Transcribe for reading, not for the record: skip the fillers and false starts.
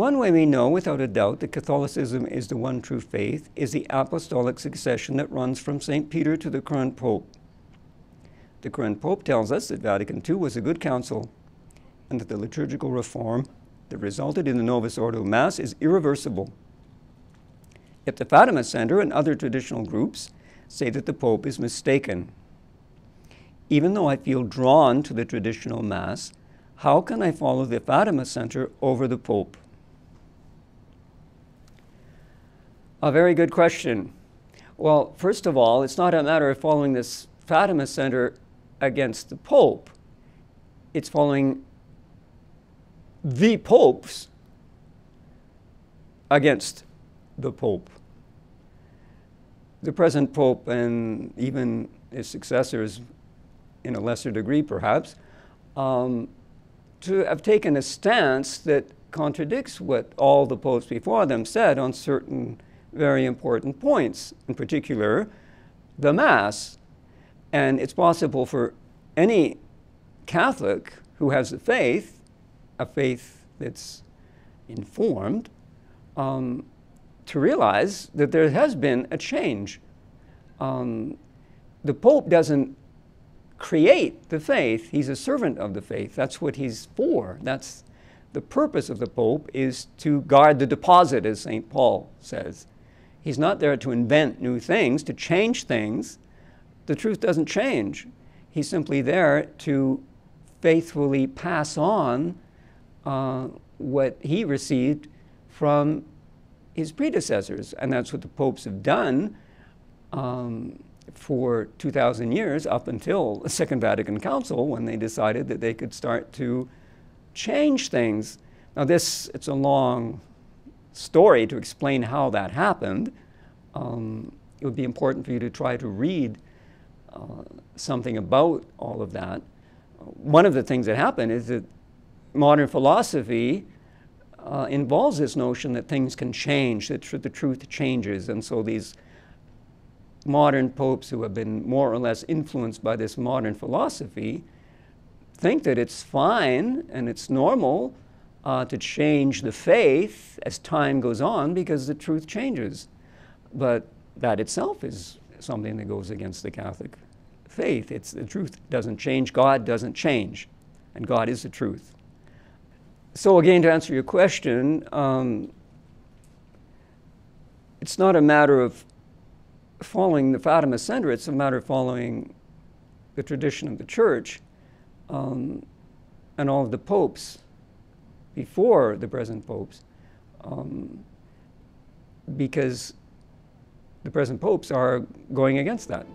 One way we know without a doubt that Catholicism is the one true faith is the apostolic succession that runs from St. Peter to the current Pope. The current Pope tells us that Vatican II was a good council and that the liturgical reform that resulted in the Novus Ordo Mass is irreversible. Yet the Fatima Center and other traditional groups say that the Pope is mistaken. Even though I feel drawn to the traditional Mass, how can I follow the Fatima Center over the Pope? A very good question. Well, first of all, it's not a matter of following this Fatima Center against the Pope. It's following the popes against the Pope. The present Pope and even his successors, in a lesser degree perhaps, to have taken a stance that contradicts what all the popes before them said on certain very important points, in particular the Mass. And it's possible for any Catholic who has a faith that's informed, to realize that there has been a change. The Pope doesn't create the faith, he's a servant of the faith. That's what he's for. That's the purpose of the Pope, is to guard the deposit, as St. Paul says. He's not there to invent new things, to change things. The truth doesn't change. He's simply there to faithfully pass on what he received from his predecessors. And that's what the popes have done for 2,000 years, up until the Second Vatican Council, when they decided that they could start to change things. Now it's a long story to explain how that happened. It would be important for you to try to read something about all of that. One of the things that happened is that modern philosophy involves this notion that things can change, that the truth changes. And so these modern popes who have been more or less influenced by this modern philosophy think that it's fine and it's normal to change the faith as time goes on because the truth changes. But that itself is something that goes against the Catholic faith. The truth doesn't change, God doesn't change, and God is the truth. So again, to answer your question, it's not a matter of following the Fatima Center, it's a matter of following the tradition of the Church and all of the popes before the present popes, because the present popes are going against that.